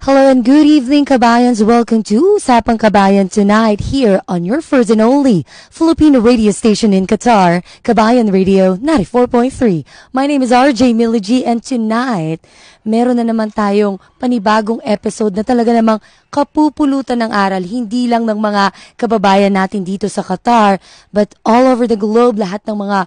Hello and good evening, Kabayans. Welcome to Usapang Kabayan tonight here on your first and only Filipino radio station in Qatar, Kabayan Radio 94.3. My name is RJ Miligi and tonight, meron na naman tayong panibagong episode na talaga namang kapupulutan ng aral, hindi lang ng mga kababayan natin dito sa Qatar, but all over the globe, lahat ng mga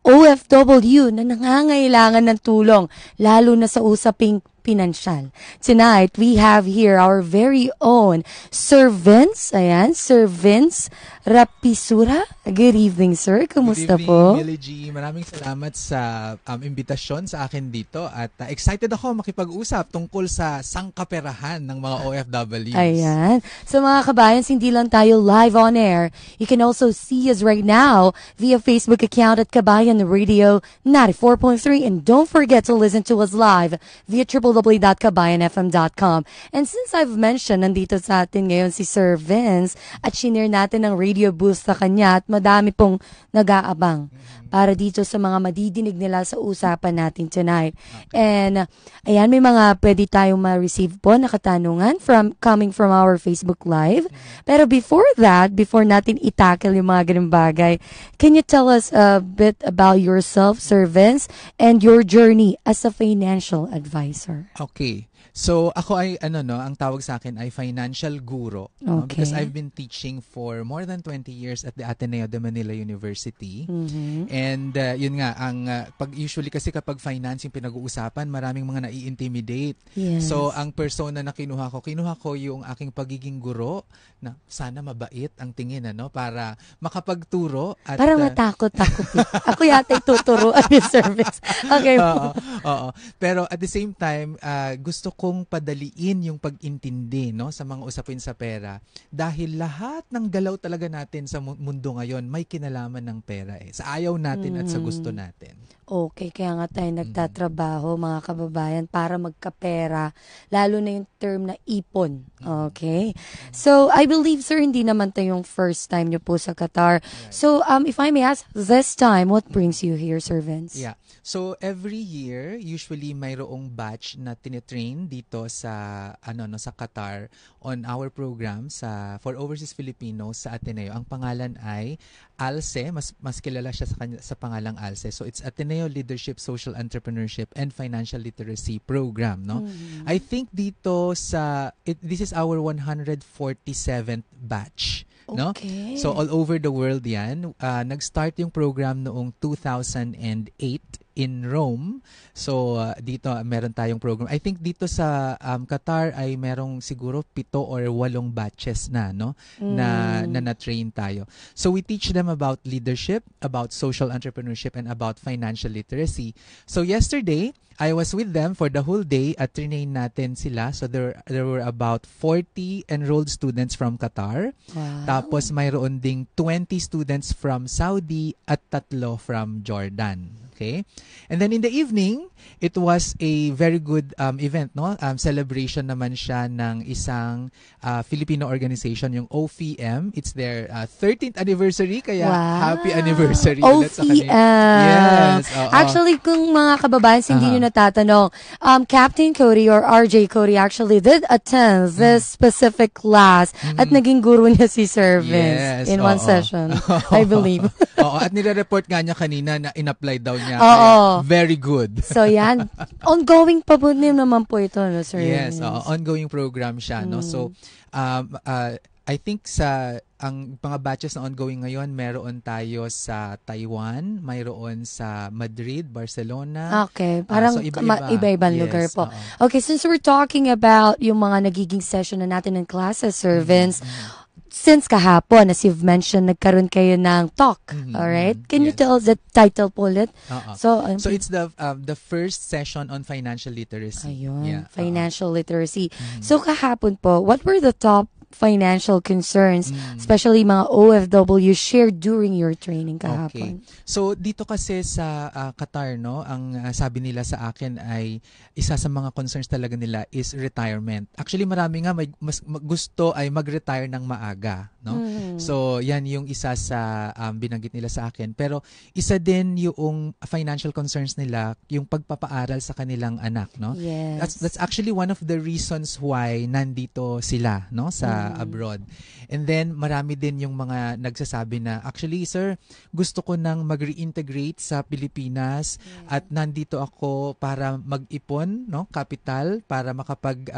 OFW na nangangailangan ng tulong, lalo na sa usaping pinansyal. Tonight, we have here our very own Sir Vince. Ayan, Sir Vince Rapisura. Good evening, sir. Kumusta po? Good evening, Millie G. Maraming salamat sa imbitasyon sa akin dito at excited ako makipag-usap tungkol sa sangkaperahan ng mga OFWs. Ayan. So mga kabayans, hindi lang tayo live on air. You can also see us right now via Facebook account at Kabayan Radio 94.3. And don't forget to listen to us live via www.kabayanfm.com. And since I've mentioned, nandito sa atin ngayon si Sir Vince at shinare natin ng radio booth sa kanya at madami pong nag-aabang para dito sa mga madidinig nila sa usapan natin tonight. And ayan, may mga pwede tayong ma-receive po na katanungan coming from our Facebook Live. Pero before that, before natin itackle yung mga ganung bagay, can you tell us a bit about yourself, Sir Vince, and your journey as a financial advisor? Okay. So, ako ay, ang tawag sa akin ay financial guro. No? Okay. Because I've been teaching for more than 20 years at the Ateneo de Manila University. Mm-hmm. And yun nga, usually kasi kapag finance yung pinag-uusapan, maraming mga nai-intimidate. Yes. So, ang persona na kinuha ko yung aking pagiging guro na sana mabait ang tingin, para makapagturo. At, parang matakot ako. Ako yata ituturuan yung service. Okay. Oo. Pero at the same time, gusto kong padaliin yung pag-intindi sa mga usapin sa pera dahil lahat ng galaw talaga natin sa mundo ngayon may kinalaman ng pera sa ayaw natin at sa gusto natin. Okay, kaya nga tayo nagtatrabaho mga kababayan para magkapera, lalo na yung term na ipon. Okay? So, I believe, sir, hindi naman ito yung first time nyo po sa Qatar. Right. So, if I may ask, this time, what brings you here, Sir Vince? Yeah. So, every year, usually mayroong batch na tinitrain dito sa sa Qatar on our program for overseas Filipinos sa Ateneo. Ang pangalan ay ALSE, mas kilala siya sa pangalang ALSE. So, it's Ateneo Leadership, Social Entrepreneurship, and Financial Literacy Program, no? Mm-hmm. I think dito this is our 147th batch. No? Okay. So all over the world yan. Nag-start yung program noong 2008 in Rome. So dito meron tayong program. I think dito sa Qatar ay merong siguro 7 or 8 batches na na-train tayo. So we teach them about leadership, about social entrepreneurship, and about financial literacy. So yesterday, I was with them for the whole day at trinain natin sila. So there were about 40 enrolled students from Qatar. Wow. Tapos mayroon ding 20 students from Saudi at 3 from Jordan. Okay? And then in the evening, it was a very good event, no? Celebration naman siya ng isang Filipino organization, yung OFM. It's their 13th anniversary, kaya happy anniversary ulit sa kanila. Yes. Actually, kung mga kababayan hindi nyo natatanong, Captain Cody or RJ Cody actually did attend this specific class at naging guru niya si Sir Vince in one session, I believe. Oo, at nire-report nga niya kanina na in-apply daw niya. Very good. So yan, ongoing pa po naman po ito, no, Sir? Yes, ongoing program siya, no. So I think ang mga batches na ongoing ngayon, meron tayo sa Taiwan, mayroon sa Madrid, Barcelona. Okay, parang so iba-ibang lugar po. Okay, since we're talking about yung mga nagiging session na natin ng classes, Sir Vince, since kahapon, as you've mentioned, nagkaroon kayo ng talk, all right? Can you tell us the title po ulit? So it's the first session on financial literacy. Ayun, financial literacy. So kahapon po, what were the top financial concerns, especially mga OFW shared during your training kahapon? Okay. So dito kasi sa Qatar, no, ang sabi nila sa akin ay isa sa mga concerns talaga nila is retirement. Actually marami nga gusto ay mag-retire ng maaga, no? So yan yung isa sa binanggit nila sa akin. Pero isa din yung financial concerns nila, yung pagpapaaral sa kanilang anak, no? Yes. That's actually one of the reasons why nandito sila, no, sa abroad. And then marami din yung mga nagsasabi na actually sir, gusto ko nang mag-reintegrate sa Pilipinas at nandito ako para mag-ipon, no, capital para makapag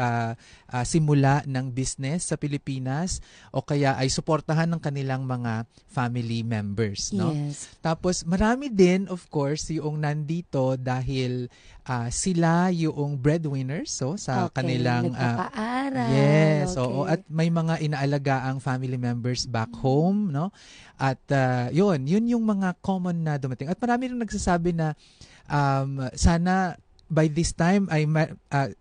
simula ng business sa Pilipinas o kaya ay suportahan ng kanilang mga family members, no? Yes. Tapos marami din of course yung nandito dahil sila yung breadwinners so sa kanilang nagpapaaral. Yes, oo, at may mga inaalagaang family members back home, no? At yun yung mga common na dumating. At marami ring nagsasabi na sana by this time ay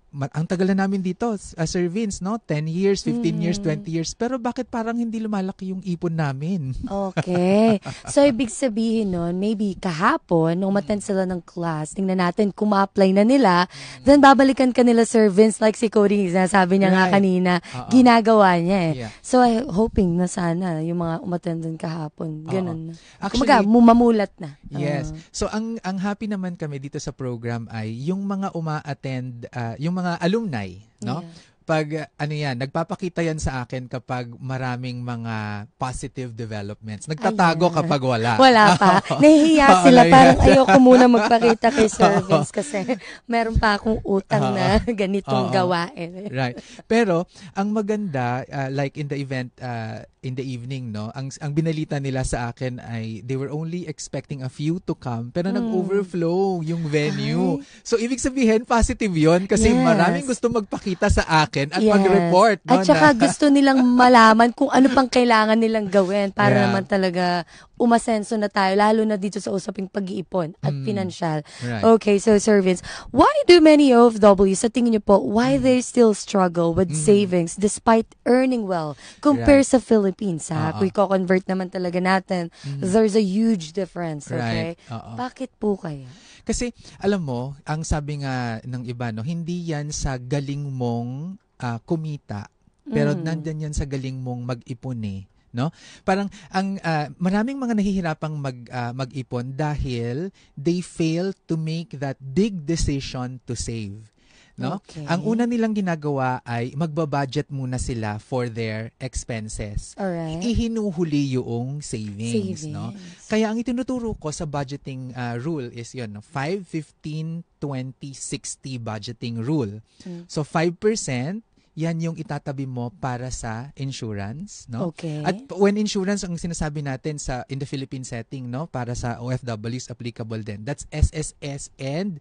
ang tagal na namin dito, Sir Vince, no? 10 years, 15 years, 20 years. Pero bakit parang hindi lumalaki yung ipon namin? Okay. So, ibig sabihin nun, maybe kahapon, nung umattend sila ng class, tingnan natin kung ma-apply na nila, then babalikan ka nila, Sir Vince, like si Cody, sabi niya nga kanina, ginagawa niya eh. Yeah. So, I'm hoping na sana yung mga umattend din kahapon. Ganun. Actually, mamulat na. Yes. So, ang happy naman kami dito sa program ay yung mga uma-attend, yung mga alumni, no? Yeah. Pag nagpapakita yan sa akin kapag maraming mga positive developments. Nagtatago kapag wala. Wala pa. Nahihiya sila. Parang ayoko muna magpakita kay Sir Vince kasi meron pa akong utang na ganitong gawain. Right. Pero ang maganda, like in the event in the evening, no, ang binalita nila sa akin ay they were only expecting a few to come pero nag-overflow yung venue. So ibig sabihin positive yon kasi maraming gusto magpakita sa akin at mag-report. No, at saka gusto nilang malaman kung ano pang kailangan nilang gawin para naman talaga umasenso na tayo, lalo na dito sa usaping pag-iipon at financial. Right. Okay, so Sir Vince, why do many OFWs, sa tingin niyo po, why they still struggle with savings despite earning well compared sa Philippines? Kung i-convert naman talaga natin, there's a huge difference. Okay? Right. Bakit po kaya? Kasi, alam mo, ang sabi nga ng iba, no, hindi yan sa galing mong kumita, pero nandyan yan sa galing mong mag-ipon eh. No? Parang ang maraming mga nahihirapang mag-ipon dahil they fail to make that big decision to save. No? Okay. Ang una nilang ginagawa ay magbabudget muna sila for their expenses. Alright. Ihinuhuli yung savings. No? Kaya ang itinuturo ko sa budgeting rule is yun, 5, 15, 20, 60 budgeting rule. So 5%, yan yung itatabi mo para sa insurance, no? Okay. At when insurance ang sinasabi natin in the Philippine setting, no, para sa OFWs applicable din. That's SSS and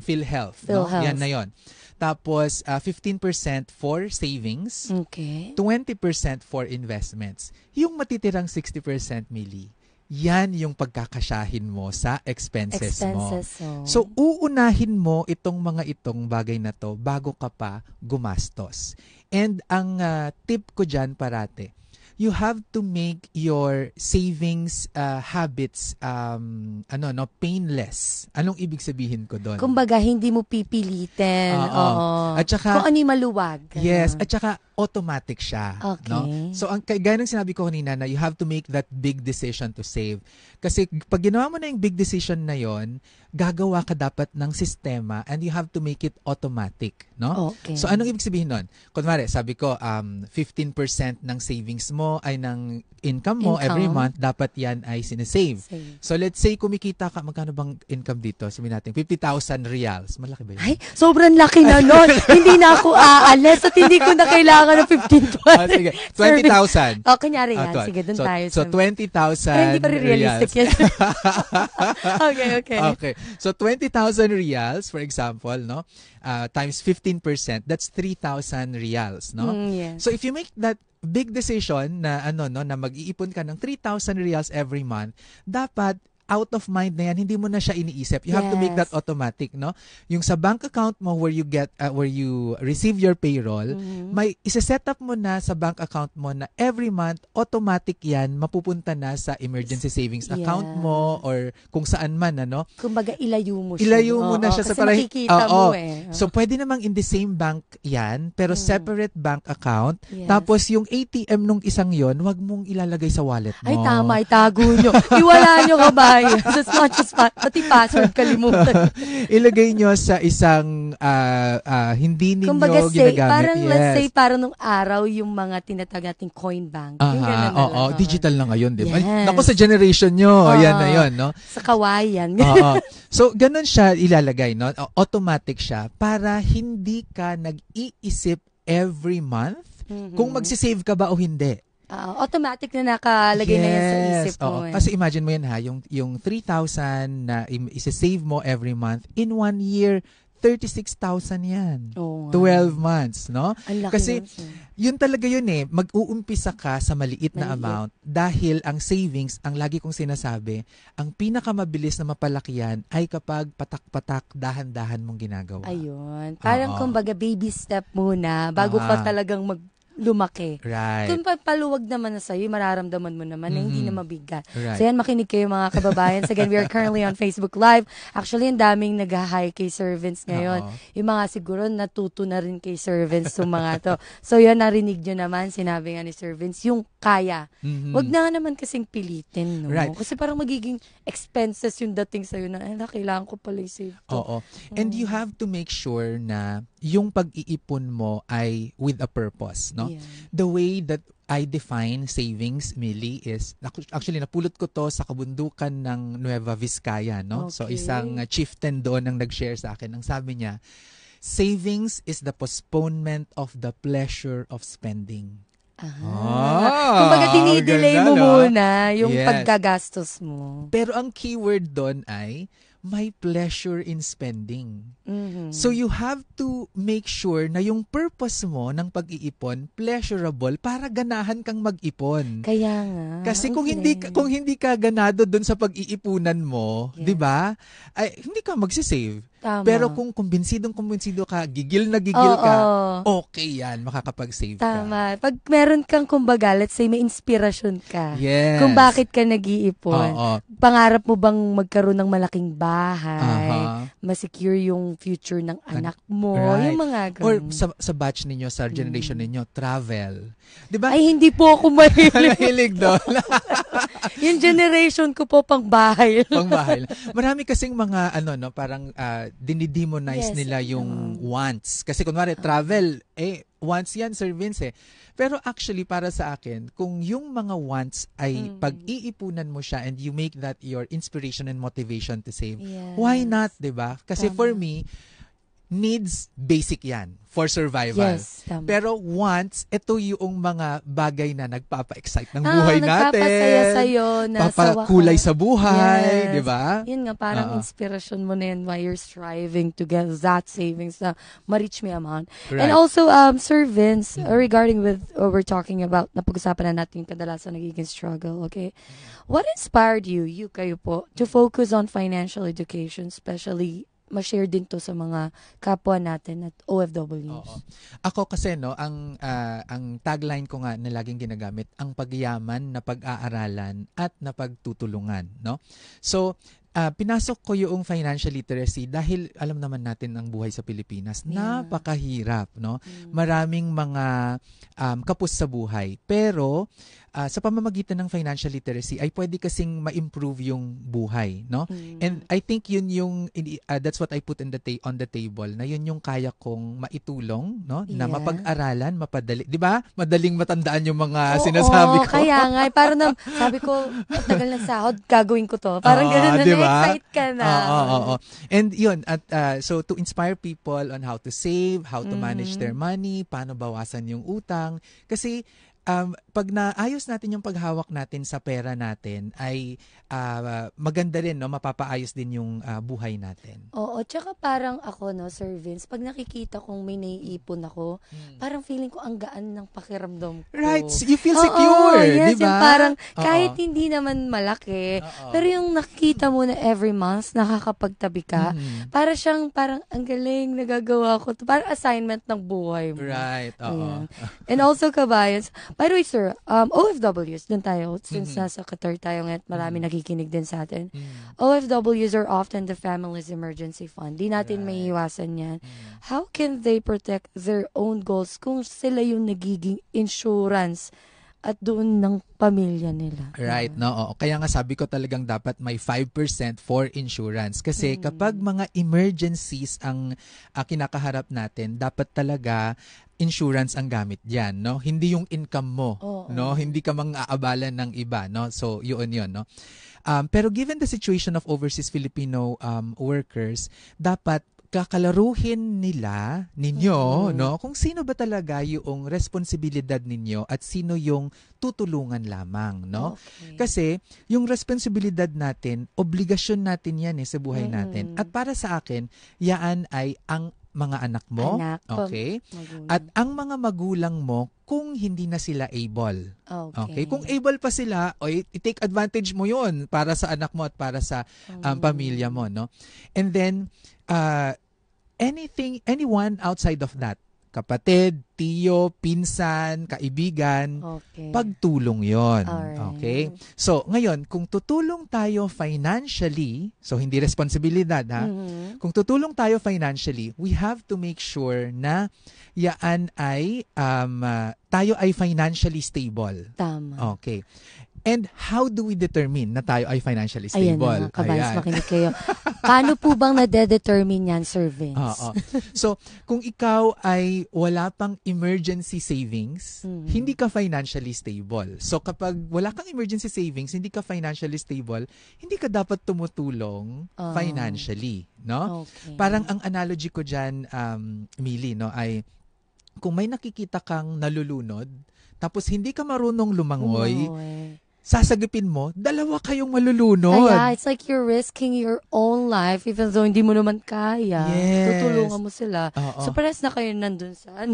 PhilHealth, no? Yan na yon. Tapos 15% for savings. Okay. 20% for investments. Yung matitirang 60%, Millie, yan yung pagkakasyahin mo sa expenses mo. So, uunahin mo itong bagay na to bago ka pa gumastos. And ang tip ko dyan parate, you have to make your savings habits painless. Anong ibig sabihin ko doon? Kumbaga, hindi mo pipilitin. Oo. At saka, kung ano yung maluwag. Yes, at saka automatic siya. Okay. No? So, gaya ng sinabi ko kanina na you have to make that big decision to save. Kasi pag ginawa mo na yung big decision na yon, gagawa ka dapat ng sistema and you have to make it automatic. No? Okay. So, anong ibig sabihin nun? Kunwari, sabi ko, 15% ng savings mo ay ng income mo every month, dapat yan ay sinesave. So, let's say, kumikita ka, magkano bang income dito? Sabihin natin, 50,000 reals. Malaki ba yun? Ay, sobrang laki na nun. Hindi na ako aalis at hindi ko na kailangan ng 15,000. Sige, 20,000. Kunyari yan. Sige, dun tayo. So, 20,000 hindi pa realistic yan. Okay. So, 20,000 reals, for example, no? Times 15%, that's 3,000 reals, no? Yes. So, if you make that big decision na na mag-iipon ka ng 3,000 reals every month, dapat out of mind na yan, hindi mo na siya iniisip. You have to make that automatic, no? Yung sa bank account mo where you receive your payroll, may isa-set up mo na sa bank account mo na every month automatic yan mapupunta na sa emergency savings account mo or kung saan man, ano? Kumbaga ilayo mo siya. Ilayo mo na siya kasi sa para makikita mo eh. So pwede namang in the same bank yan, pero separate bank account. Tapos yung ATM nung isang yon, wag mong ilalagay sa wallet mo. Ay tama, itago nyo. Iwala nyo kabayan. That's not just pati password kalimutan. Ilagay nyo sa isang hindi ninyo kumbaga, ginagamit. Parang let's say, parang nung araw yung mga tinatawag nating coin bank. Yung ganun na lang. Digital na ngayon, di ba? Yes. Naku, sa generation nyo, yan na yun, no? Sa kawayan. So, ganun siya ilalagay, no? Automatic siya para hindi ka nag-iisip every month kung magsisave ka ba o hindi. Automatic na nakalagay na yan sa isip mo. Kasi imagine mo yan ha, yung 3,000 na isa-save mo every month, in 1 year, 36,000 yan. 12 months, no? Kasi yun talaga yun eh, mag-uumpisa ka sa maliit na amount dahil ang savings, ang lagi kong sinasabi, ang pinakamabilis na mapalakihan ay kapag patak-patak, dahan-dahan mong ginagawa. Ayun. Parang kumbaga baby step muna bago ka talagang lumaki. Right. Kung paluwag naman na sa'yo, mararamdaman mo naman na hindi na mabigat. Right. So yan, makinig kayo mga kababayan. So again, we are currently on Facebook Live. Actually, ang daming nag-hi kay servants ngayon. Yung mga siguro natuto na rin kay servants yung mga to. So yan, narinig nyo naman, sinabi nga ni servants, yung kaya. Wag na naman kasing pilitin. No? Right. Kasi parang magiging expenses yung dating sa'yo na, kailangan ko pala i-save to. And you have to make sure na yung pag-iipon mo ay with a purpose, no? Yeah. The way that I define savings, Millie, is, actually, napulot ko to sa kabundukan ng Nueva Vizcaya, no? So, isang chieftain doon ang nag-share sa akin. Ang sabi niya, savings is the postponement of the pleasure of spending. Kumbaga, dinidelay mo muna yung paggagastos mo. Pero ang keyword doon ay, may pleasure in spending. So you have to make sure na yung purpose mo ng pag-iipon pleasurable para ganahan kang mag-ipon. Kaya nga. Kasi kung hindi ka ganado doon sa pag-iipunan mo, 'di ba? Ay hindi ka magse-save. Tama. Pero kung kumbinsidong ka, gigil na gigil ka, okay yan, makakapag-save ka. Tama. Pag meron kang, kumbaga, let's say may inspirasyon ka. Yes. Kung bakit ka nag-iipon. Pangarap mo bang magkaroon ng malaking bahay? Ma-secure yung future ng anak mo? Right. Yung mga ganun. Or sa batch ninyo, sa generation ninyo, travel. Diba? Ay, hindi po ako mahilig. Mahilig doon. Yung generation ko po, pang bahay. Pang bahay. Marami kasing mga, parang dinidemonize nila yung wants. Kasi kunwari, travel, wants yan, Sir Vince. Pero actually, para sa akin, kung yung mga wants ay pag-iipunan mo siya and you make that your inspiration and motivation to save, why not, diba? Kasi for me, needs, basic yan for survival. Yes, tama. Pero wants, ito yung mga bagay na nagpapa-excite ng buhay natin. Nagpapasaya sa'yo. Papakulay sa buhay, di ba? Yun nga, parang inspiration mo na yan why you're striving to get that savings na ma-reach me amount. Right. And also, Sir Vince, regarding with, we're talking about, napag-usapan na natin yung kadalasan nagiging struggle, okay? What inspired you kayo po, to focus on financial education, especially ma-share din to sa mga kapwa natin at OFWs. Ako kasi ang tagline ko nga na laging ginagamit, ang pagyaman na pag-aaralan at na pagtutulungan, no? So, pinasok ko yung financial literacy dahil alam naman natin ang buhay sa Pilipinas, napakahirap, no? Maraming mga kapos sa buhay. Pero sa pamamagitan ng financial literacy ay pwede kasing ma-improve yung buhay, no? And I think yun yung that's what I put on the table, na yun yung kaya kong maitulong, no? Na mapag-aralan, mapadali, 'di ba? Madaling matandaan yung mga sinasabi ko. Kaya nga, parang sabi ko, tagal ng sahod, gagawin ko to. Parang gano'n na, diba? excite ka na. And yun, so to inspire people on how to save, how to manage their money, paano bawasan yung utang. Kasi pag naayos natin yung paghawak natin sa pera natin, ay maganda rin, no? Mapapaayos din yung buhay natin. Oo, tsaka parang ako, no, Sir Vince, pag nakikita kong may naiipon ako, parang feeling ko ang gaan ng pakiramdam ko. Right, you feel Oo, secure, yes, di ba? yung parang Oo. kahit hindi naman malaki, pero yung nakikita mo na every month, nakakapagtabi ka, para siyang parang ang galing, nagagawa ko to. Parang assignment ng buhay mo. Right, oo. Ayan. And also, kabayans, by the way, sir, OFWs, dun tayo, since nasa Qatar tayo ngayon, marami nakikinig din sa atin. OFWs are often the family's emergency fund. Di natin may iwasan yan. How can they protect their own goals kung sila yung nagiging insurance at doon ng pamilya nila? Right, no? Oo. Kaya nga sabi ko talagang dapat may 5% for insurance. Kasi kapag mga emergencies ang kinakaharap natin, dapat talaga insurance ang gamit diyan, no? Hindi yung income mo, no? Hindi ka mang-aabalan ng iba, no? So, yun, no? Pero given the situation of overseas Filipino workers, dapat kakalaruhin ninyo, no? Kung sino ba talaga yung responsibilidad ninyo at sino yung tutulungan lamang, no? Okay. Kasi yung responsibilidad natin, obligasyon natin yan sa buhay natin. At para sa akin, yaan ay ang mga anak mo, okay? At ang mga magulang mo kung hindi na sila able. Okay? Kung able pa sila, i-take advantage mo 'yon para sa anak mo at para sa pamilya mo, no? And then anyone outside of that, kapatid, tiyo, pinsan, kaibigan, pagtulong yon. Okay? So, ngayon, kung tutulong tayo financially, so hindi responsibilidad, ha? Kung tutulong tayo financially, we have to make sure na yaan ay, tayo ay financially stable. Tama. Okay. And how do we determine na tayo ay financially stable? Ayan na, kabayas, makinig kayo. Paano po bang nade-determine yan, Sir Vince? So, kung ikaw ay wala pang emergency savings, hindi ka financially stable. So, kapag wala kang emergency savings, hindi ka financially stable, hindi ka dapat tumutulong financially, no? Okay. Parang ang analogy ko dyan, Mili, no, ay kung may nakikita kang nalulunod, tapos hindi ka marunong lumangoy, sasagipin mo, dalawa kayong malulunod. Kaya, it's like you're risking your own life even though hindi mo naman kaya. Yes. Tutulungan mo sila. So, parehas na kayo nandun sa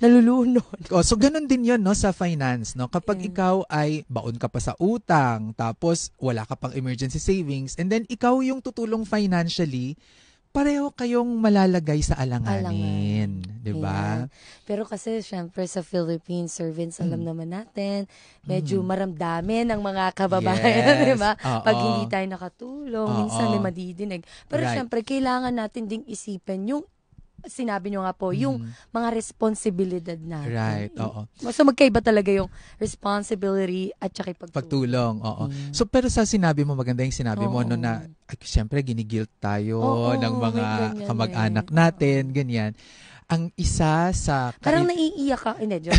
nalulunod. So, ganun din yun, no, sa finance, no? Kapag ikaw ay baon ka pa sa utang, tapos wala ka pang emergency savings, and then ikaw yung tutulong financially, pareho kayong malalagay sa alanganin. Diba? Pero kasi, syempre, sa Philippines, Sir Vince, alam naman natin, medyo maramdamin ang mga kababayan, diba? Pag hindi tayo nakatulong, minsan may madidinig. Pero syempre, kailangan natin ding isipin yung sinabi nyo nga po, yung mga responsibilidad natin. Right, oo. So, magkaiba talaga yung responsibility at saka pagtulong. Oo. So, pero sa sinabi mo, maganda yung sinabi mo, no, na, siyempre, ginigilt tayo ng mga kamag-anak natin, ganyan. Ang isa sa... Parang naiiyak ka. Hindi, joke.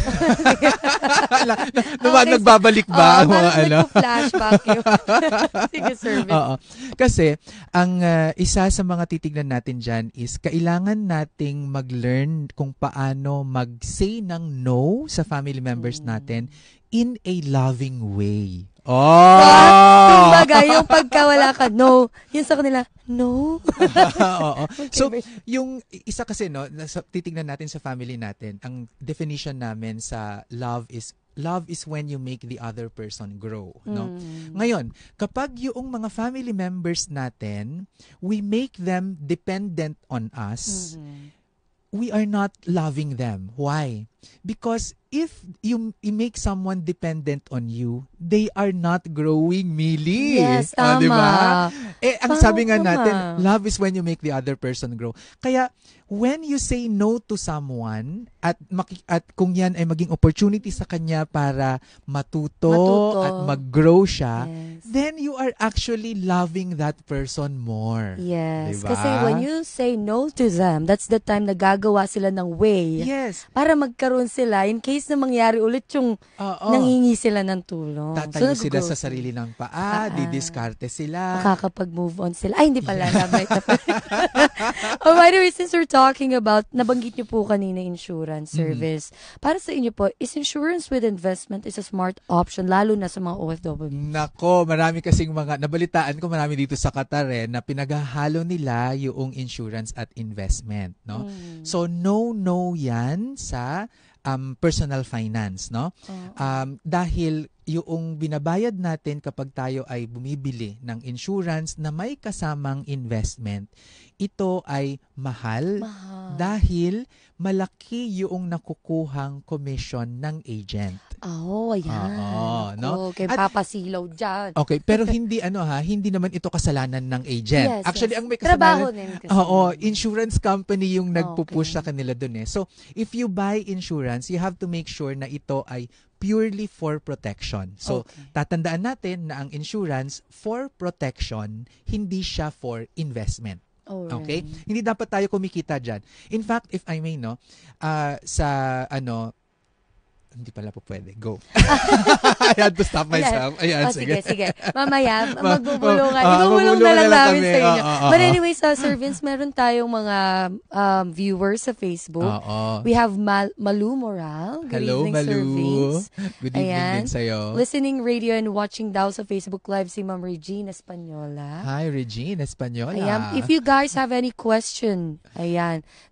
Nagbabalik ba? Parang flashback yun. Sige, Sir Vince. Oo. Kasi, ang isa sa mga titignan natin dyan is kailangan nating mag-learn kung paano mag-say ng no sa family members natin in a loving way. Kumbaga, yung pagkawala ka, no. Yung sa kanila, no. Oo. So, yung isa kasi, no, titignan natin sa family natin, ang definition namin sa love is when you make the other person grow, no? Ngayon, kapag yung mga family members natin, we make them dependent on us, we are not loving them. Why? Because if you make someone dependent on you, they are not growing, Mili. Yes, tama. Diba? Ang sabi nga natin, love is when you make the other person grow. Kaya, when you say no to someone, at kung yan ay maging opportunity sa kanya para matuto. At mag-grow siya, then you are actually loving that person more. Yes. Diba? Kasi when you say no to them, that's the time na gagawa sila ng way. Yes. Para magkaroon magkakaroon sila in case na mangyari ulit yung nangingi sila ng tulong. Tatayo sila sa sarili ng paa, didiskarte sila. Makakapag-move on sila. Ay, hindi pala. By the way, since we're talking about, nabanggit niyo po kanina insurance service. Para sa inyo po, is insurance with investment is a smart option, lalo na sa mga OFW? Nako, marami kasing nabalitaan ko marami dito sa Qatar na pinaghahalo nila yung insurance at investment, no? So, no yan sa personal finance, no? Dahil yung binabayad natin kapag tayo ay bumibili ng insurance na may kasamang investment, ito ay mahal. Dahil malaki yung nakukuhang commission ng agent. Ayan. No? Okay, papasilaw dyan. Okay, pero hindi hindi naman ito kasalanan ng agent. Yes, Actually, ang may trabaho kasalanan, din kasi. insurance company yung nagpupush sa kanila dun So, if you buy insurance, you have to make sure na ito ay purely for protection. So, tatandaan natin na ang insurance for protection, hindi siya for investment. Okay? Hindi dapat tayo kumikita dyan. In fact, if I may, hindi pala po pwede. Go. I had to stop myself. Ayan, sige. Mamaya, magbubulungan. Ibubulong na lang namin sa inyo. But anyway, sa Vince, meron tayong mga viewers sa Facebook. We have Malu Moral. Good evening, Malu. Sir Vince. Good evening din sa'yo. Listening radio and watching daw sa Facebook Live si Ma'am Regine Española. Hi, Regine Española. Ayan. If you guys have any question,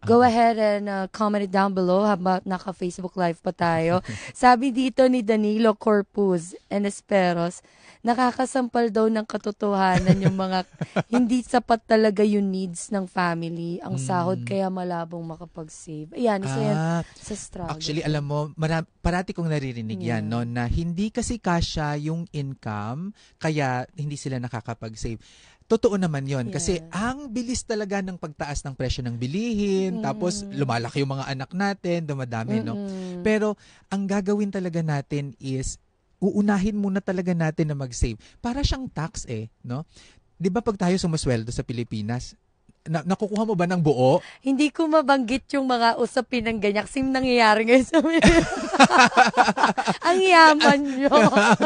go ahead and comment it down below habang naka-Facebook Live pa tayo. Sabi dito ni Danilo Corpus and Esperos, nakakasampal daw ng katotohanan yung mga hindi sapat talaga yung needs ng family, ang sahod kaya malabong makapag-save. Ayan, isa yan sa struggle. Actually, alam mo, parati kong naririnig yan, no, na hindi kasi kasya yung income, kaya hindi sila nakakapag-save. Totoo naman yon kasi ang bilis talaga ng pagtaas ng presyo ng bilihin, tapos lumalaki yung mga anak natin, dumadami, no? Pero ang gagawin talaga natin is uunahin muna talaga natin na mag-save. Para siyang tax no? 'Di ba pag tayo sumusweldo sa Pilipinas, nakukuha mo ba ng buo? Hindi ko mabanggit yung mga usapin ng ganyan kasi nangyayari ngayon sa ang yaman nyo.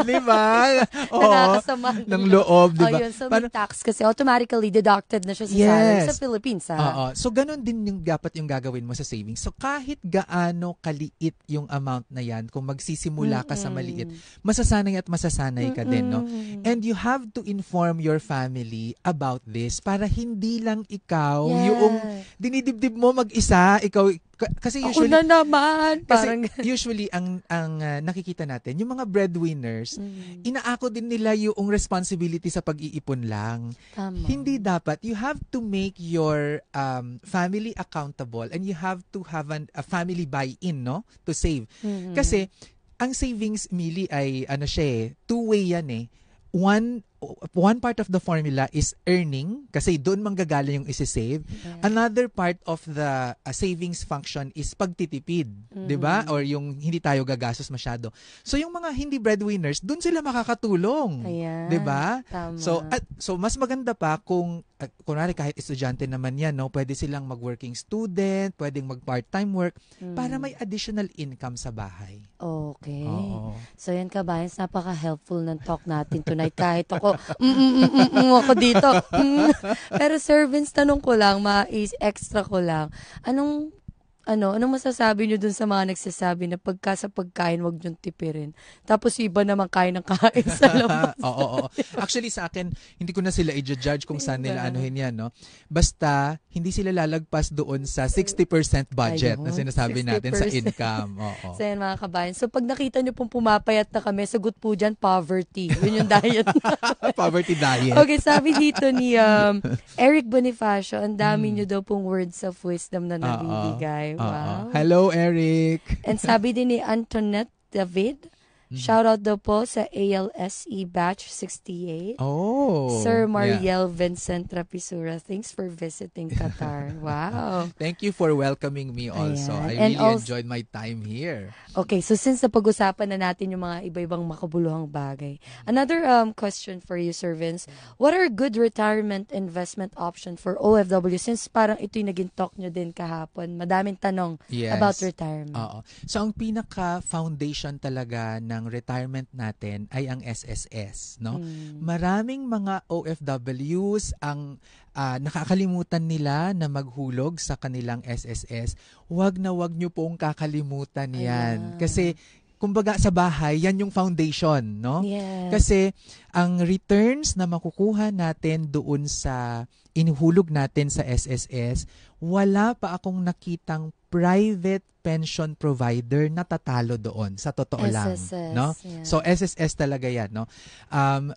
Di ba? Nakakasama ng loob, di ba? Yun, so may tax kasi automatically deducted na siya sa salary sa Philippines. So, ganun din yung dapat yung gagawin mo sa savings. So, kahit gaano kaliit yung amount na yan, kung magsisimula ka sa maliit, masasanay at masasanay ka din, no? And you have to inform your family about this para hindi lang ikaw yung dinidibdib mo mag-isa, ikaw kasi usually ako na naman parang usually ang nakikita natin yung mga breadwinners inaako din nila yung responsibility sa pag-iipon lang. Tama. Hindi dapat. You have to make your family accountable and you have to have a family buy-in, no, to save. Kasi ang savings, Mili, ay two-way yan one part of the formula is earning kasi doon manggagaling yung isi-save. Another part of the savings function is pagtitipid, 'di ba? Or yung hindi tayo gagastos masyado. So yung mga hindi breadwinners, doon sila makakatulong, 'di ba? So mas maganda pa kung kunwari kahit estudyante naman 'yan, no, pwede silang mag-working student, pwedeng mag-part-time work para may additional income sa bahay. Okay. Oo. So yan kabayan, napaka-helpful ng talk natin tonight kahit ako ako dito. Pero Sir Vince, tanong ko lang, extra ko lang. Anong masasabi nyo dun sa mga nagsasabi na pagka sa pagkain, wag nyo tipirin? Tapos iba naman kain ng kain sa labas. Oo. Actually sa akin, hindi ko na sila i-judge kung saan nila anuhin yan, no? Basta, hindi sila lalagpas doon sa 60% budget na sinasabi natin sa income. Oo. So yan mga kabayan. So pag nakita nyo pong pumapayat na kami, sagot po dyan, poverty. Yun yung diet na. Poverty diet. Okay, sabi dito ni Eric Bonifacio, ang dami nyo daw pong words of wisdom na nabibigay. Wow. Hello, Eric. And sabi din ni Antoinette David, Shoutout daw po sa ALSE Batch 68. Oh. Sir Mariel Vincent Trapisura, thanks for visiting Qatar. Wow. Thank you for welcoming me also. Ayan. I really enjoyed my time here. Okay, so since napag-usapan na natin yung mga iba-ibang makabuluhang bagay, another question for you, Sir Vince. What are good retirement investment option for OFW? Since parang ito yung naging talk nyo din kahapon, madaming tanong about retirement. Oo. So, ang pinaka-foundation talaga ng retirement natin ay ang SSS, no? Maraming mga OFWs ang nakakalimutan nila na maghulog sa kanilang SSS. Wag nyo pong kakalimutan yan. Kasi kumbaga sa bahay, yan yung foundation, no? Yes. Kasi ang returns na makukuha natin doon sa inuhulog natin sa SSS, wala pa akong nakitang private pension provider na tatalo doon sa totoo lang, no? Yeah. So SSS talaga 'yan, no?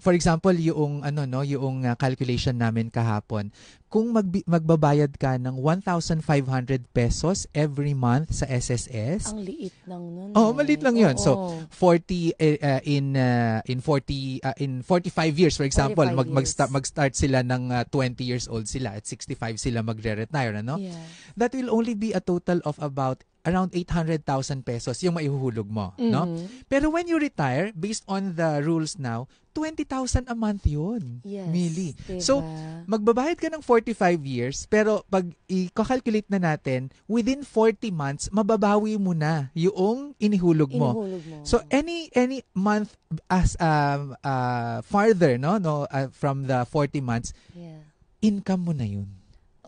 For example, yung yung calculation namin kahapon, kung magbabayad ka ng 1,500 pesos every month sa SSS. Ang liit lang nun. Maliit lang 'yun. So 40 in 45 years, for example, mag-start sila ng 20 years old sila, at 65 sila magre-retire, ano? Yeah. That will only be a total of about around 800,000 pesos yung maihuhulog mo, no? Pero when you retire, based on the rules now, 20,000 a month yun, yes, Millie. Diba? So, magbabayad ka ng 45 years, pero pag i-calculate na natin, within 40 months, mababawi mo na yung inihulog mo. So, any month as farther, from the 40 months, income mo na yun.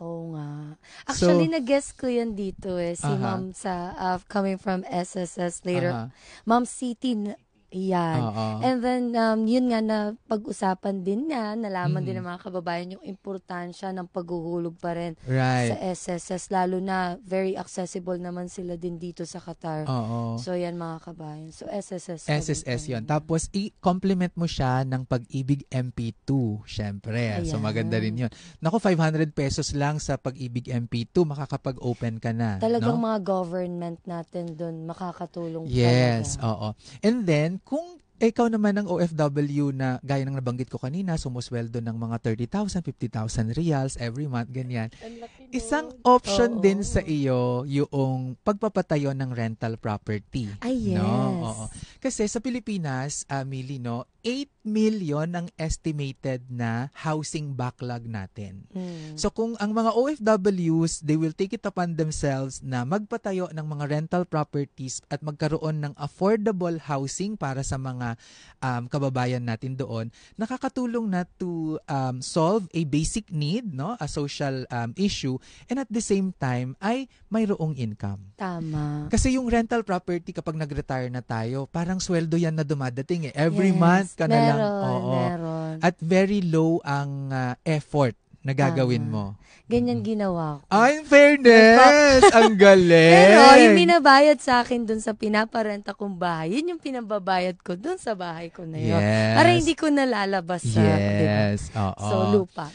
Oo nga. Actually, nag-guess ko yan dito si Ma'am sa coming from SSS later. Ma'am City, yan. And then, yun nga na pag-usapan din niya, nalaman din ng mga kababayan yung importansya ng paghuhulog pa rin sa SSS. Lalo na, very accessible naman sila din dito sa Qatar. So, yan mga kabayan. So, SSS. SSS yun. Tapos, i-complement mo siya ng Pag-ibig MP2, syempre. Ayan. So, maganda rin yun. Naku, 500 pesos lang sa Pag-ibig MP2, makakapag-open ka na. Talagang mga government natin dun, makakatulong yes, talaga. Oo. And then, kung ikaw naman ang OFW na gaya ng nabanggit ko kanina, sumusweldo ng mga 30,000, 50,000 reals every month, ganyan. Isang option din sa iyo yung pagpapatayo ng rental property. Yes. No? Oo. Kasi sa Pilipinas, Millie, 8 million ang estimated na housing backlog natin. So kung ang mga OFWs, they will take it upon themselves na magpatayo ng mga rental properties at magkaroon ng affordable housing para sa mga kababayan natin doon, nakakatulong na to solve a basic need, a social issue, and at the same time ay mayroong income. Tama. Kasi yung rental property kapag nag-retire na tayo, parang sweldo yan na dumadating every month ka na lang. Meron. At very low ang effort na gagawin mo. Ganyan ginawa ko. Ay, fairness! Ang galing! Pero yung binabayad sa akin dun sa pinaparenta kong bahay, yun yung pinababayad ko dun sa bahay ko na yun. Yes. Para hindi ko nalalabas sa yes. So, lupa.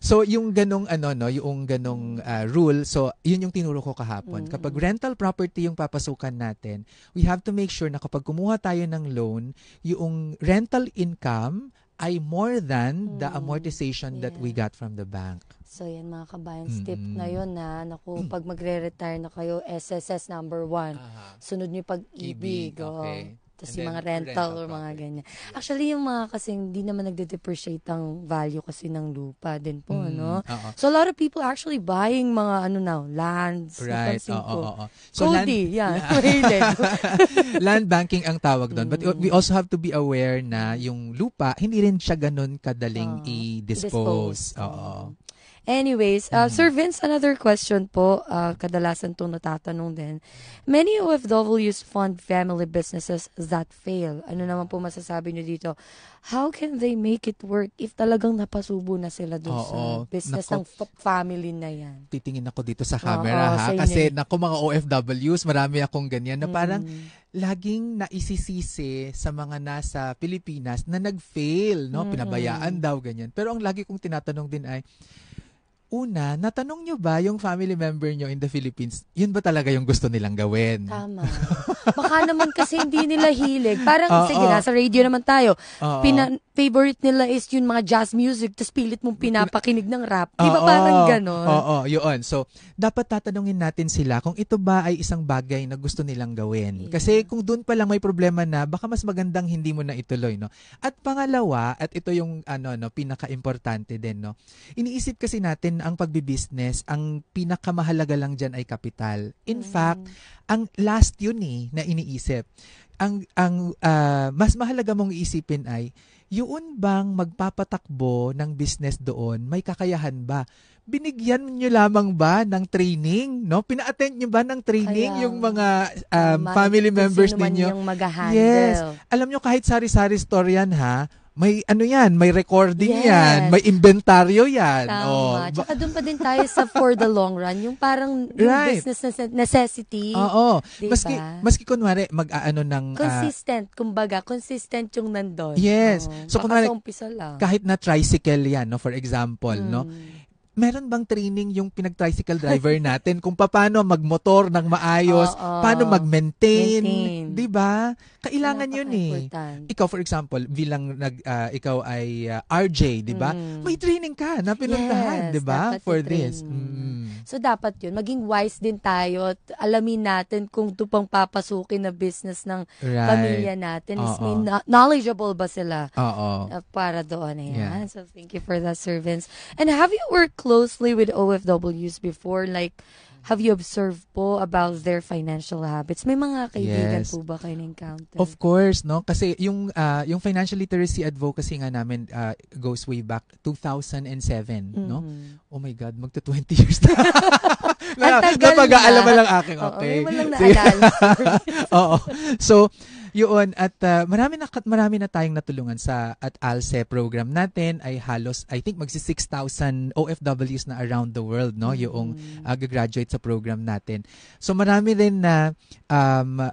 so yung ganong yung ganong rule, so yun yung tinuro ko kahapon. Kapag rental property yung papasukan natin, we have to make sure na kapag kumuha tayo ng loan, yung rental income ay more than the amortization that we got from the bank. So, yan mga kabayan, tip na yun na, pag magre-retire na kayo, SSS number 1. Sunod nyo pag-ibig. Okay. Tapos yung mga rental or mga ganyan. Actually, yung mga kasing hindi naman nagde-depreciate ang value kasi ng lupa din po, So, a lot of people actually buying mga, lands. Right. So, Cody, land banking ang tawag doon. But we also have to be aware na yung lupa, hindi rin siya ganun kadaling i-dispose. Anyways, Sir Vince, another question po, kadalasan itong natatanong din. Many OFWs fund family businesses that fail. Ano naman po masasabi nyo dito? How can they make it work if talagang napasubo na sila doon sa business ng family na yan? Titingin ako dito sa camera kasi mga OFWs, marami akong ganyan na parang laging naisisisi sa mga nasa Pilipinas na nag-fail, pinabayaan daw, ganyan. Pero ang lagi kong tinatanong din ay, una, natanong nyo ba yung family member nyo in the Philippines, yun ba talaga yung gusto nilang gawin? Tama. Baka naman kasi hindi nila hilig. Parang, sige, Oo. nasa radio naman tayo. Oo. Favorite nila is yung mga jazz music, tapos pilit mong pinapakinig ng rap. Di ba Oo. parang ganon? Oo, yun. So, dapat tatanungin natin sila kung ito ba ay isang bagay na gusto nilang gawin. Yeah. Kasi kung doon pa lang may problema na, baka mas magandang hindi mo na ituloy, no? At pangalawa, at ito yung pinaka-importante din, no? Iniisip kasi natin na ang pagbibusiness, ang pinakamahalaga lang dyan ay kapital. In fact, ang last yun na iniisip. Ang mas mahalaga mong iisipin ay, yun bang magpapatakbo ng business doon, may kakayahan ba? Binigyan niyo lamang ba ng training, no? Pina-attend niyo ba ng training yung mga family members ninyo? Yung mag-handle. Yes. Alam niyo, kahit sari-sari store yan, may may recording Yes. yan, may inventaryo yan. Tama. Tsaka doon pa din tayo sa for the long run, yung parang yung Right. business necessity. Oo. Diba? Maski kunwari mag-aano ng consistent yung nandun. Yes. So, kunwari, umpisa lang. kahit na tricycle yan, no, for example, no? Meron bang training yung pinag-tricycle driver natin kung paano magmotor ng maayos, paano mag-maintain, 'di ba? Kailangan 'yun Ikaw, for example, bilang ikaw ay RJ, 'di ba? May training ka na pinuntahan, 'di ba? For this. So dapat 'yun, maging wise din tayo at alamin natin kung ito pang papasukin na business ng pamilya natin is may knowledgeable ba sila para doon. Ayan. So thank you for that, servants. And have you worked closely with OFWs before? Like, have you observed po about their financial habits? May mga kaibigan po ba kayo na-encounter? Of course, no? Kasi yung financial literacy advocacy nga namin goes way back 2007, no? Oh my God, magto 20 years na. Napag-aalaman lang aking, okay. Oo, may lang naalala. Oo. So, yun, at marami na tayong natulungan at ALSE program natin ay halos, I think, magsi 6,000 OFWs na around the world, no? Yung gagraduate sa program natin. So, marami rin na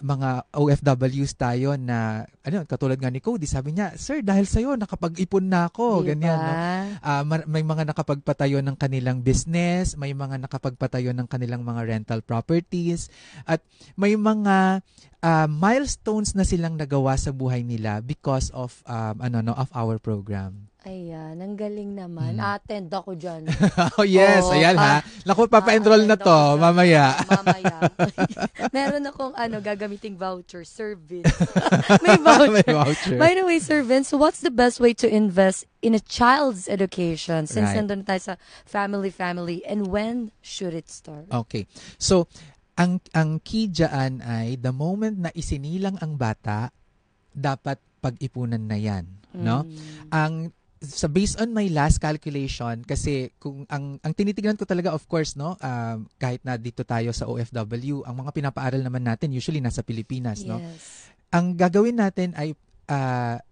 mga OFWs tayo na, katulad nga ni Cody, sabi niya, sir, dahil sa'yo, nakapag-ipon na ako. Diba? Ganyan, no? May mga nakapagpatayo ng kanilang business, may mga nakapagpatayo ng kanilang mga rental properties, at may mga milestones na silang nagawa sa buhay nila because of of our program. Ayan, ang galing naman. Attend ako dyan. Oh yes, ayan Naku, papa-enroll na to mamaya. Meron akong gagamiting voucher, service. May voucher. May voucher. By the way, servants, so what's the best way to invest in a child's education since nandun tayo sa family, and when should it start? Okay. So, ang key dyan ay the moment na isinilang ang bata, dapat pag-ipunan na yan, no? Based on my last calculation, kasi kung ang tinitignan ko talaga, of course, no, kahit na dito tayo sa OFW, ang mga pinapaaral naman natin usually nasa Pilipinas, no? Ang gagawin natin ay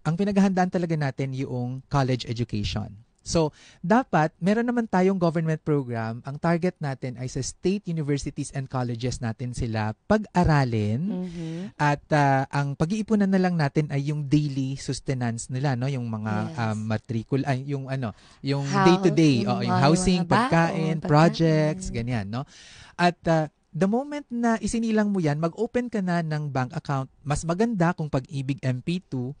ang pinaghahandaan talaga natin yung college education. So, dapat, meron naman tayong government program. Ang target natin ay sa state universities and colleges natin sila pag-aralin. At ang pag-iipunan na lang natin ay yung daily sustenance nila, no? Yung mga yung day-to-day, yung housing, pagkain, projects, ganyan, no? At the moment na isinilang mo yan, mag-open ka na ng bank account. Mas maganda kung Pag-ibig MP2,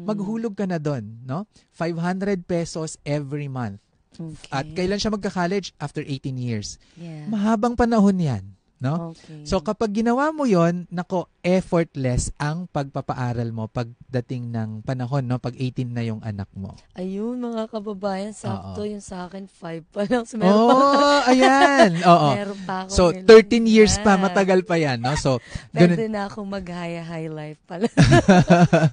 maghulog ka na doon, no? 500 pesos every month. Okay. At kailan siya magka-college? After 18 years. Yeah. Mahabang panahon yan, no? Okay. So kapag ginawa mo yon, effortless ang pagpapaaral mo pagdating ng panahon, no? Pag 18 na yung anak mo. Ayun, mga kababayan, sakto yung sa akin 5 pa lang. So, Ayan. Oo. Meron pa ako. So 13 years pa, matagal pa yan, no? So pwede na akong mag-high life pala.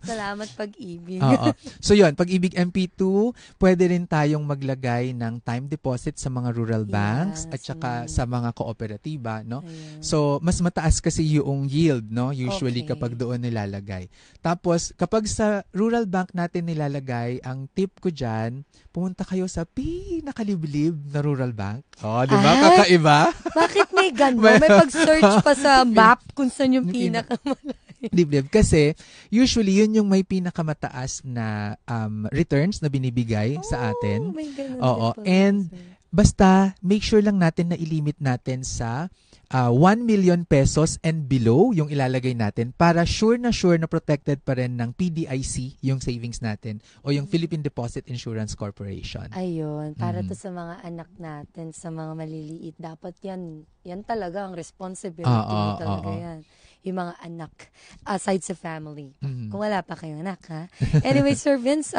Salamat, Pag-ibig. Oo. So yun, Pag-ibig MP2, pwede rin tayong maglagay ng time deposit sa mga rural banks at saka sa mga kooperatiba, no? Ayan. So mas mataas kasi yung yield, no? Usually kapag doon nilalagay. Tapos kapag sa rural bank natin nilalagay, ang tip ko dyan, pumunta kayo sa pinakaliblib na rural bank. Oh, di ba? Kakaiba? Bakit may gano'n? May pag-search pa sa map kung saan yung pinakamalaki. Liblib. Kasi usually yun yung may pinakamataas na returns na binibigay sa atin. May ganun. Oo. And basta make sure lang natin na ilimit natin sa 1 million pesos and below yung ilalagay natin para sure na protected pa rin ng PDIC yung savings natin o yung Philippine Deposit Insurance Corporation. Ayun, para to sa mga anak natin, sa mga maliliit, dapat yan talaga ang responsibility mo talaga yan. Yung mga anak, aside sa family. Kung wala pa kayong anak, ha? Anyway, Sir Vince,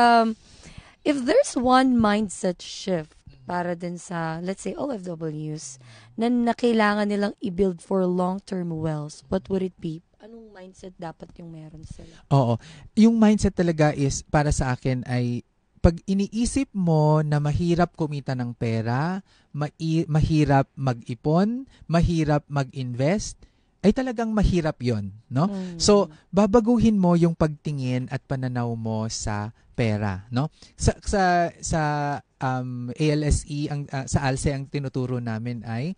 if there's one mindset shift para din sa, let's say, OFWs, na kailangan nilang i-build for long-term wealth, what would it be? Anong mindset dapat yung meron sila? Oo. Yung mindset talaga is, para sa akin ay, pag iniisip mo na mahirap kumita ng pera, mahirap mag-ipon, mahirap mag-invest, ay talagang mahirap yon, no? So, babaguhin mo yung pagtingin at pananaw mo sa pera, no? Sa ALSE, sa ALSE ang tinuturo namin ay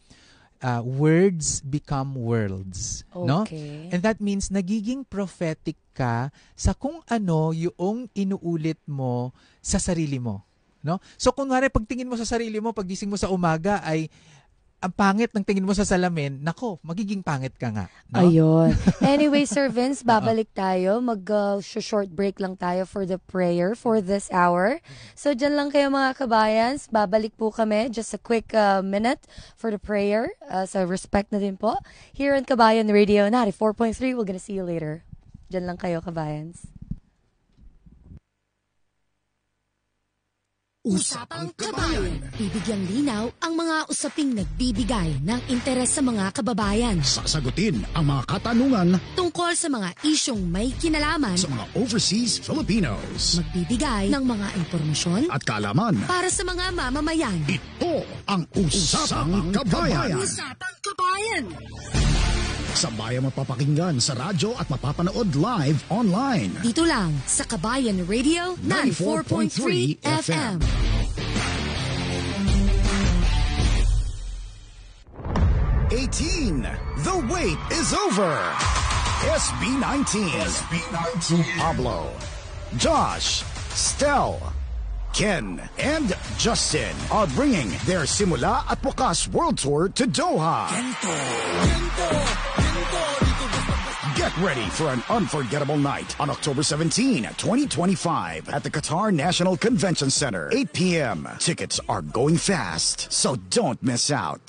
words become worlds, no? And that means nagiging prophetic ka sa kung ano yung inuulit mo sa sarili mo, no? So, kunwari pagtingin mo sa sarili mo, pagising mo sa umaga ay ang pangit ng tingin mo sa salamin, nako, magiging pangit ka nga. No? Ayun. Anyway, Sir Vince, babalik tayo. Mag-short break lang tayo for the prayer for this hour. So, dyan lang kayo mga kabayans. Babalik po kami. Just a quick minute for the prayer. So, respect na din po. Here on Kabayan Radio 94.3. We're gonna see you later. Dyan lang kayo, kabayans. Usapang Kabayan. Bibigyang linaw ang mga usaping nagbibigay ng interes sa mga kababayan. Sasagutin ang mga katanungan Tungkol sa mga isyong may kinalaman. sa mga overseas Filipinos Magbibigay ng mga impormasyon at kaalaman. para sa mga mamamayan. Ito ang Usapang Kabayan. Usapang Kabayan. Sabay mapapakinggan sa radyo at mapapanood live online. Dito lang sa Kabayan Radio 94.3 FM. The wait is over. SB19. Pablo, Josh, Stel, Ken, and Justin are bringing their Simula at Wakas World Tour to Doha. Get ready for an unforgettable night on October 17, 2025 at the Qatar National Convention Center, 8 p.m. Tickets are going fast, so don't miss out.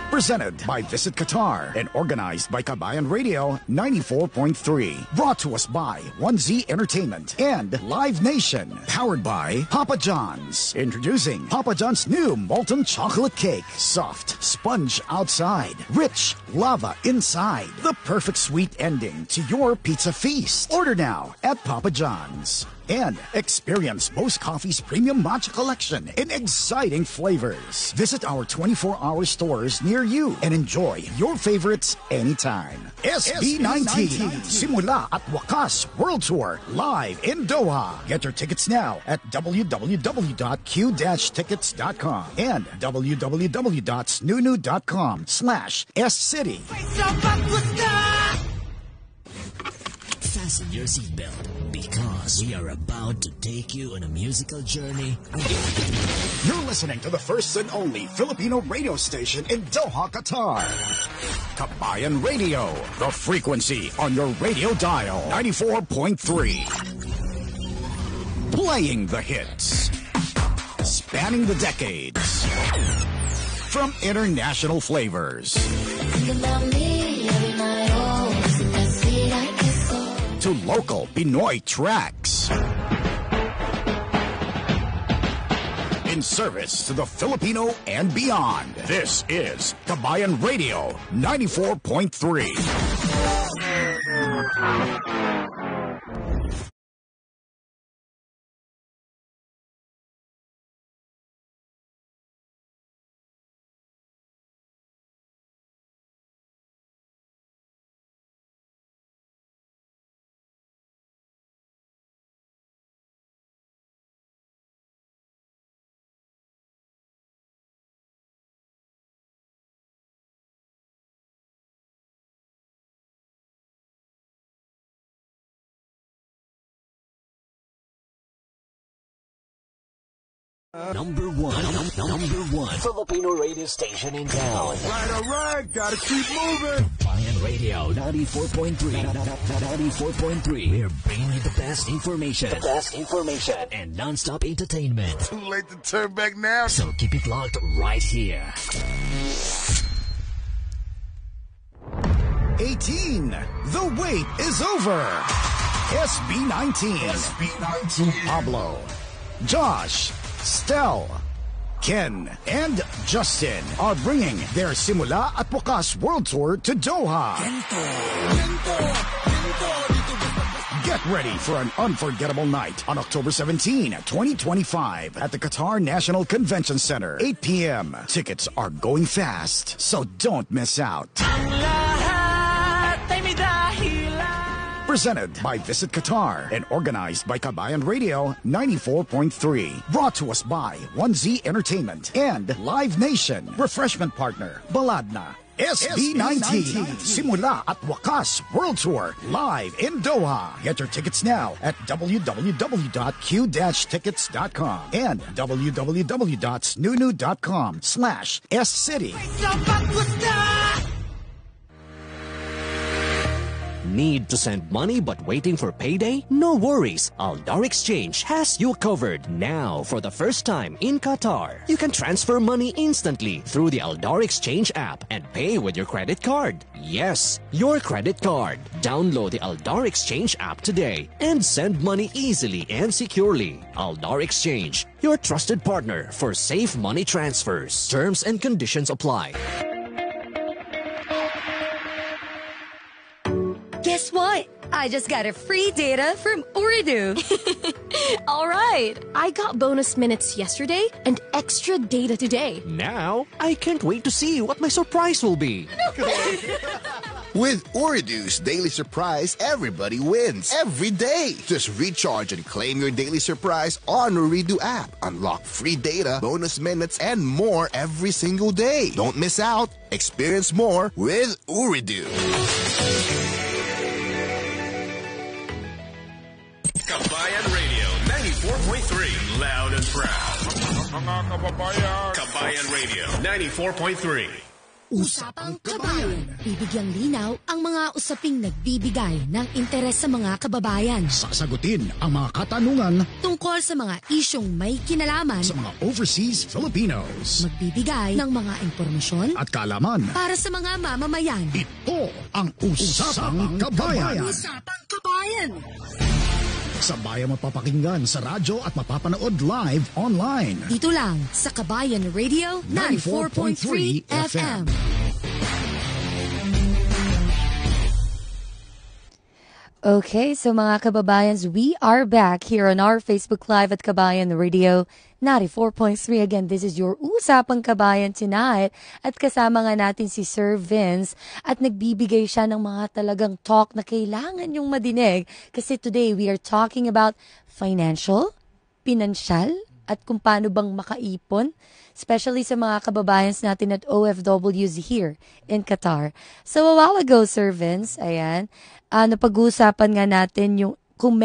Presented by Visit Qatar and organized by Kabayan Radio 94.3. Brought to us by 1Z Entertainment and Live Nation. Powered by Papa John's. Introducing Papa John's new molten chocolate cake. Soft, sponge outside, rich lava inside. The perfect sweet ending to your pizza feast. Order now at Papa John's. And experience Most Coffee's premium matcha collection in exciting flavors. Visit our 24-hour stores near you and enjoy your favorites anytime. SB19, Simula at Wakas World Tour, live in Doha. Get your tickets now at www.q-tickets.com and www.snunu.com/scity. Fasten your seatbelt because we are about to take you on a musical journey. You're listening to the first and only Filipino radio station in Doha, Qatar. Kabayan Radio, the frequency on your radio dial. 94.3. Playing the hits. Spanning the decades. From international flavors. To local Pinoy tracks. In service to the Filipino and beyond. This is Kabayan Radio 94.3. Number one Filipino radio station in town. Right, gotta keep moving. Kabayan Radio 94.3. 94.3. We're bringing you the best information. And non-stop entertainment. Too late to turn back now. So keep it locked right here. 18. The wait is over. SB19. Pablo, Josh, Stel, Ken, and Justin are bringing their Simula at Wakas World Tour to Doha. Get ready for an unforgettable night on October 17, 2025 at the Qatar National Convention Center, 8 p.m. Tickets are going fast, so don't miss out. Presented by Visit Qatar and organized by Kabayan Radio 94.3. Brought to us by 1Z Entertainment and Live Nation. Refreshment partner, Baladna. SB19, Simula at Wakas World Tour, live in Doha. Get your tickets now at www.q-tickets.com and www.snunu.com/scity. Need to send money but waiting for payday? No worries. Aldar Exchange has you covered. Now, for the first time in Qatar, you can transfer money instantly through the Aldar Exchange app and pay with your credit card. Yes, your credit card. Download the Aldar Exchange app today and send money easily and securely. Aldar Exchange, your trusted partner for safe money transfers. Terms and conditions apply. Guess what? I just got a free data from Ooredoo. All right. I got bonus minutes yesterday and extra data today. Now, I can't wait to see what my surprise will be. With Ooredoo's Daily Surprise, everybody wins every day. Just recharge and claim your daily surprise on Ooredoo app. Unlock free data, bonus minutes, and more every single day. Don't miss out. Experience more with Ooredoo. Kabayan Radio 94.3, loud and proud. Kabayan Radio 94.3. Usapang Kabayan. Bibigyang linaw ang mga usaping nagbibigay ng interes sa mga kababayan. Sasagutin ang mga katanungan Tungkol sa mga isyong may kinalaman. sa mga overseas Filipinos Magbibigay ng mga impormasyon at kaalaman. para sa mga mamamayan. Ito ang Usapang Kabayan. Usapang Kabayan. Sabayang mapapakinggan sa radyo at mapapanood live online. Dito lang sa Kabayan Radio 94.3 FM. Okay, so mga kababayans, we are back here on our Facebook Live at Kabayan Radio 94.3. Again, this is your Usapang Kabayan tonight. At kasama nga natin si Sir Vince at nagbibigay siya ng mga talagang talk na kailangan yung madinig. Kasi today we are talking about pinansyal, at kung paano bang makaipon, especially sa mga kababayans natin at OFWs here in Qatar. So a while ago, Sir Vince, ayan, napag-uusapan nga natin yung kung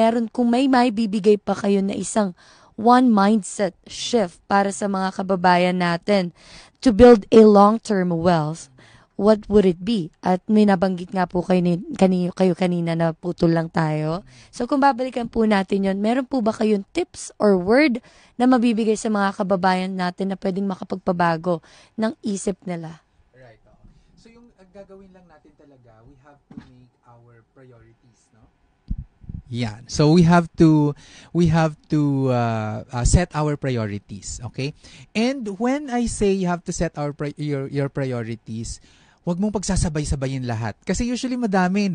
may bibigay pa kayo na isang one mindset shift para sa mga kababayan natin to build a long-term wealth, what would it be? At may nabanggit nga po kayo kanina na putol lang tayo. So kung babalikan po natin yon, meron po ba kayong tips or word na mabibigay sa mga kababayan natin na pwedeng makapagpabago ng isip nila? Right. So yung gagawin lang natin talaga, we have to make our priorities, no? Yeah. So we have to set our priorities, okay? And when I say you have to set your priorities, huwag mong pagsasabay-sabayin lahat. Kasi usually marami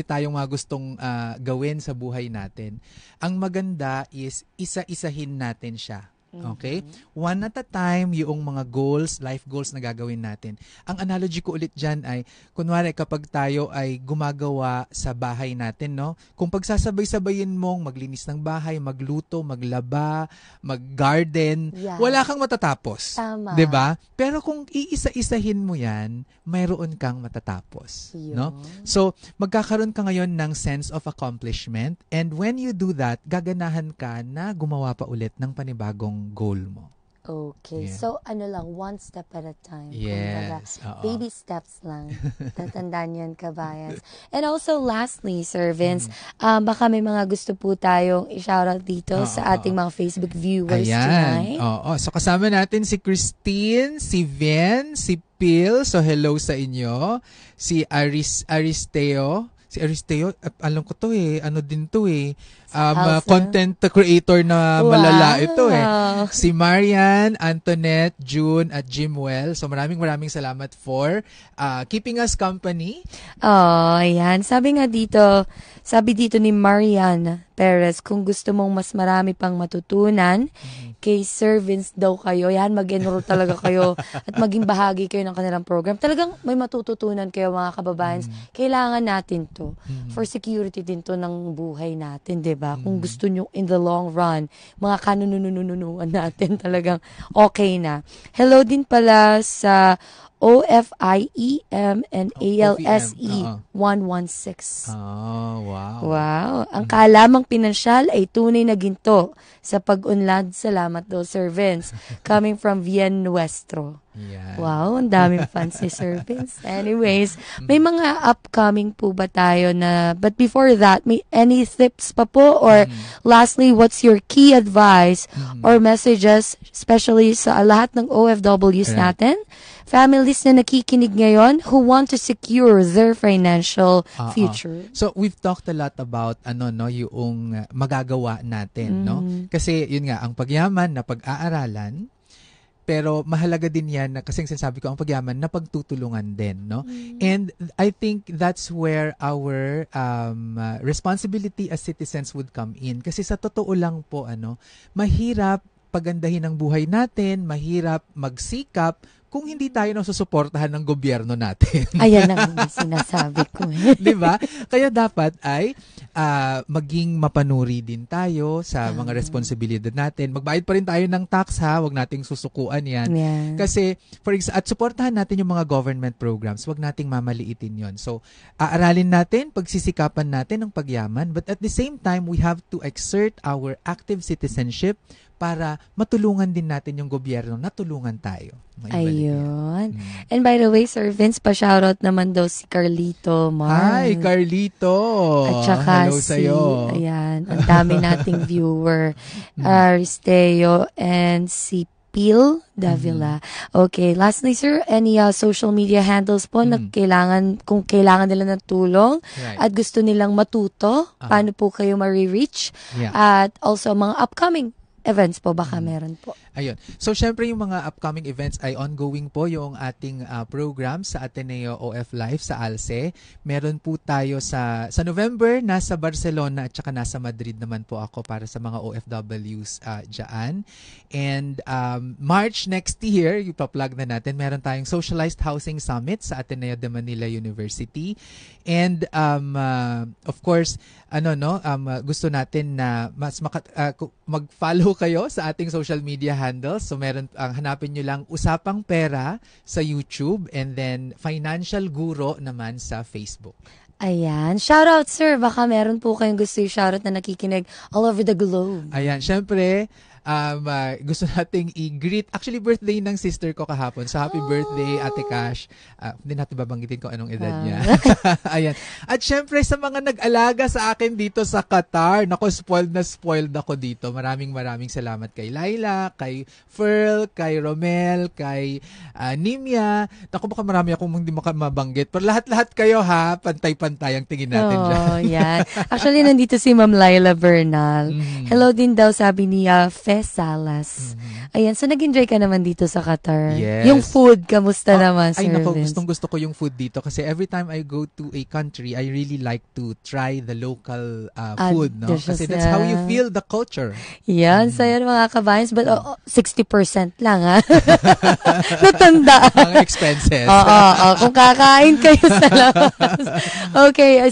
tayong mga gustong gawin sa buhay natin. Ang maganda is isa-isahin natin siya. Okay? One at a time, yung mga goals, life goals na gagawin natin. Ang analogy ko ulit dyan ay, kunwari kapag tayo ay gumagawa sa bahay natin, no? Kung pagsasabay-sabayin mong maglinis ng bahay, magluto, maglaba, mag-garden, wala kang matatapos. Tama. 'Di ba? Pero kung iisa-isahin mo yan, mayroon kang matatapos. No? So, magkakaroon ka ngayon ng sense of accomplishment, and when you do that, gaganahan ka na gumawa pa ulit ng panibagong ang goal mo. Okay. Yeah. So, one step at a time. Yes. Kumbaga, baby steps lang. Tatandaan yan, kabayans. And also, lastly, Sir Vince, baka may mga gusto po tayong i-shoutout dito sa ating mga Facebook viewers tonight. So, kasama natin si Christine, si Ven, si Phil. So, hello sa inyo. Si Aristeo. Si Aristeo, alam ko to ano din to content creator na malala ito Si Marian, Antoinette, June, at Jimwell. So maraming salamat for keeping us company. Ayan. Sabi dito ni Marian Perez, kung gusto mong mas marami pang matutunan, kay Sir Vince daw kayo. Yan, mag-enroll talaga kayo at maging bahagi kayo ng kanilang program. Talagang may matututunan kayo, mga kababayans. Kailangan natin to. For security din to ng buhay natin, diba? Kung gusto nyo in the long run, mga kanununununuan natin talagang okay na. Hello din pala sa OFIEM and ALSE 116. Wow. Wow. Ang kalamang pinansyal ay tunay na ginto sa pag-unlad. Salamat daw, Sir Vince. Coming from Bien Nuestro. Yeah. Wow, ang daming fans ni Sir Vince. Anyways, may mga upcoming po ba tayo na, but before that, may any tips pa po? Or lastly, what's your key advice or messages, especially sa lahat ng OFWs natin? Families na nakikinig ngayon who want to secure their financial future. So we've talked a lot about yung magagawa natin, no? Kasi yun nga, ang pagyaman na pag-aaralan, pero mahalaga din yan na, kasi sinasabi ko, ang pagyaman na pagtutulungan din, no? And I think that's where our responsibility as citizens would come in. Kasi sa totoo lang po, mahirap pagandahin ang buhay natin, mahirap magsikap kung hindi tayo nasusuportahan ng gobyerno natin. Ayan ang sinasabi ko. Diba? Kaya dapat ay maging mapanuri din tayo sa mga responsibilidad natin. Magbayad pa rin tayo ng tax, ha? Huwag nating susukuan yan. Yeah. Kasi, at suportahan natin yung mga government programs, huwag nating mamaliitin yon. So, aaralin natin, pagsisikapan natin ang pagyaman, but at the same time, we have to exert our active citizenship para matulungan din natin yung gobyerno na tulungan tayo. Ayun. And by the way, Sir Vince, pa-shoutout naman daw si Carlito Mar. Hi, Carlito! At saka hello sa'yo. Ayan, ang dami nating viewer. Aristeo and si Phil Davila. Okay, lastly, sir, any social media handles po na kung kailangan nila ng tulong at gusto nilang matuto, paano po kayo ma-reach? Yeah. At also, mga upcoming events po, baka meron po. Ayun. So, syempre yung mga upcoming events ay ongoing po yung ating program sa Ateneo OF Life sa ALSE. Meron po tayo sa November, nasa Barcelona at saka nasa Madrid naman po ako para sa mga OFWs dyan. And March next year, ipa-plug na natin, meron tayong Socialized Housing Summit sa Ateneo de Manila University. And of course, gusto natin na mas mag-follow kayo sa ating social media handles. So meron, hanapin nyo lang Usapang Pera sa YouTube and then Financial Guro naman sa Facebook. Ayan. Shoutout, sir. Baka meron po kayong gusto yung shoutout na nakikinig all over the globe. Ayan. Syempre, gusto nating i-greet. Actually, birthday ng sister ko kahapon. So, happy birthday, Ate Cash. Hindi natin babanggitin ko anong edad niya. Ayan. At syempre, sa mga nag-alaga sa akin dito sa Qatar, naku, spoiled ako dito. Maraming salamat kay Laila, kay Ferl, kay Romel, kay Nimya. Naku, baka marami akong hindi mabanggit. Pero lahat-lahat kayo, ha? Pantay-pantay ang tingin natin dyan. Yan. Actually, nandito si Ma'am Laila Bernal. Hello din daw, sabi niya, Salas. Ayan, so nag-enjoy ka naman dito sa Qatar. Yes. Yung food, kamusta naman, Sir Vince? Gustong-gusto ko yung food dito kasi every time I go to a country, I really like to try the local food, no? Kasi that's how you feel the culture. Yan, sayo mga kabayans, but 60% lang, ha? Natanda. Mga expenses. Kung kakain kayo sa labas. Okay,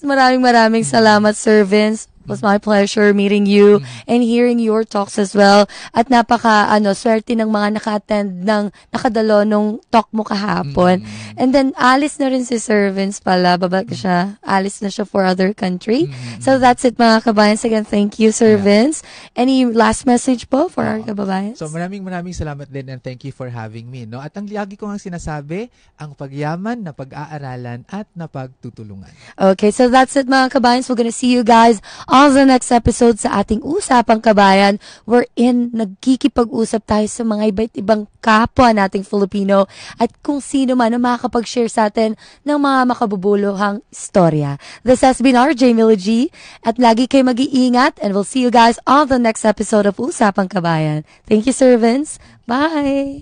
maraming salamat, Sir Vince. It was my pleasure meeting you and hearing your talks as well. At swerte ng mga naka-attend ng nakadalo nung talk mo kahapon. And then, alis na rin si Servants pala. Babalik siya. Alis na siya for other country. So, that's it mga kabayan. Again, thank you, Servants. Any last message po for our kababayan? So, maraming salamat din and thank you for having me. No? At ang lagi ko ang sinasabi, ang pagyaman na pag-aaralan at na pagtutulungan. Okay, so that's it mga kabayan. So, we're gonna see you guys on the next episode sa ating Usapang Kabayan, wherein nagkikipag-usap tayo sa mga iba't ibang kapwa nating Filipino at kung sino man ang makakapag-share sa atin ng mga makabubuluhang istorya. This has been RJ Mila G at lagi kayo mag-iingat and we'll see you guys on the next episode of Usapang Kabayan. Thank you, Servants. Bye!